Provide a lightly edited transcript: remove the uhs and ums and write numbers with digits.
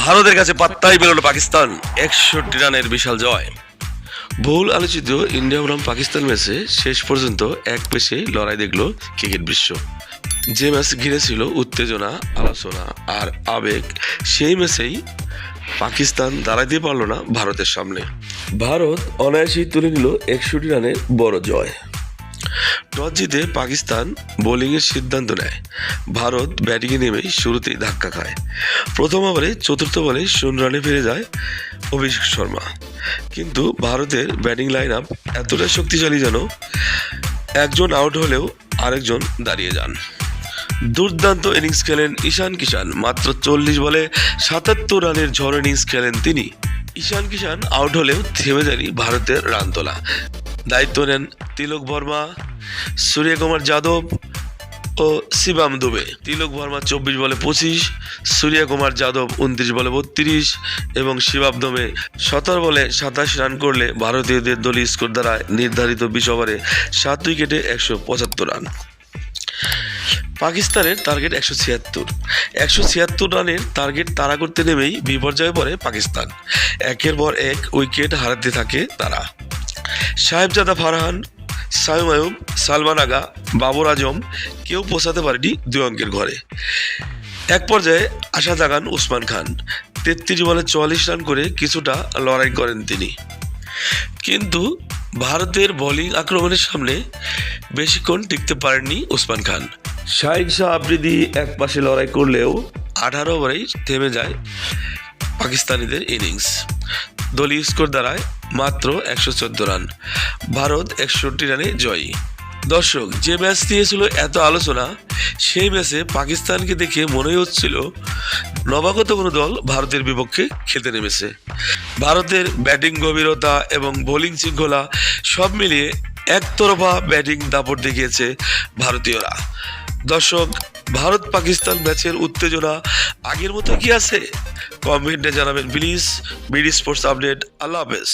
ভারতের কাছে পাত্তাই পেল না পাকিস্তান, 61 রানের বিশাল জয়। বহুল আলোচিত ইন্ডিয়া বনাম পাকিস্তান ম্যাচে শেষ পর্যন্ত এক পেশে লড়াই দেখলো ক্রিকেট বিশ্ব। যে ম্যাচ ঘিরেছিল উত্তেজনা, আলোচনা আর আবেগ, সেই ম্যাচেই পাকিস্তান দাঁড়াইতে পারল না ভারতের সামনে। ভারত অনায়াসেই তুলে নিল 61 রানের বড় জয়। টস জিতে পাকিস্তান বোলিংয়ের সিদ্ধান্ত নেয়। ভারত ব্যাটিংয়ে নেমেই শুরুতেই ধাক্কা খায়। প্রথম ওভারে চতুর্থ বলে 0 রানে ফিরে যায় অভিষেক শর্মা। কিন্তু ভারতের ব্যাটিং লাইন আপ এতটাই শক্তিশালী যেন একজন আউট হলেও আরেকজন দাঁড়িয়ে যান। দুর্দান্ত ইনিংস খেলেন ঈশান কিষান। মাত্র 40 বলে 77 রানের ঝড় ইনিংস খেলেন তিনি। ঈশান কিষান আউট হলেও থেমে যায়নি ভারতের রান তোলা। দায়িত্ব নেন তিলক বর্মা, সূর্যকুমার যাদব ও শিবম দুবে। তিলক বর্মা 24 বলে 25, সূর্যকুমার যাদব 29 বলে 32 এবং শিবম দুবে 17 বলে 27 রান করলে ভারতীয়দের দলীয় স্কোর দ্বারা নির্ধারিত 20 ওভারে 7 উইকেটে 175 রান। পাকিস্তানের টার্গেট 176 রানের টার্গেট তাড়া করতে নেমেই বিপর্যয়ে পড়ে পাকিস্তান। একের পর এক উইকেট হারাতে থাকে তারা। সাহেবজাদা ফারহান, শামীম আয়ুব, সালমান আগা, বাবর আজম কেউ পৌঁছাতে পারেনি 2 অঙ্কের ঘরে। এক পর্যায়ে আশা জাগান উসমান খান। 33 বলে 44 রান করে কিছুটা লড়াই করেন তিনি। কিন্তু ভারতের বোলিং আক্রমণের সামনে বেশিক্ষণ টিকতে পারেননি উসমান খান। শাহিন শাহ আফ্রিদি এক পাশে লড়াই করলেও 18 ওভারেই থেমে যায় পাকিস্তানিদের ইনিংস। দলীয় স্কোর দাঁড়ায় মাত্র 114 রান। ভারত 61 রানে জয়ী। দর্শক, যে ম্যাচ নিয়েছিল এত আলোচনা, সেই ম্যাচে পাকিস্তানকে দেখে মনেই হচ্ছিল নবাগত কোনো দল ভারতের বিপক্ষে খেলতে নেমেছে। ভারতের ব্যাটিং গভীরতা এবং বোলিং শৃঙ্খলা সব মিলিয়ে একতরফা ব্যাটিং দাপট দেখিয়েছে ভারতীয়রা। দর্শক, ভারত পাকিস্তান ম্যাচের উত্তেজনা আগের মতো কি আছে? কমেন্টে জানাবেন প্লিজ। BD sports update. আল্লাহ হাফেজ।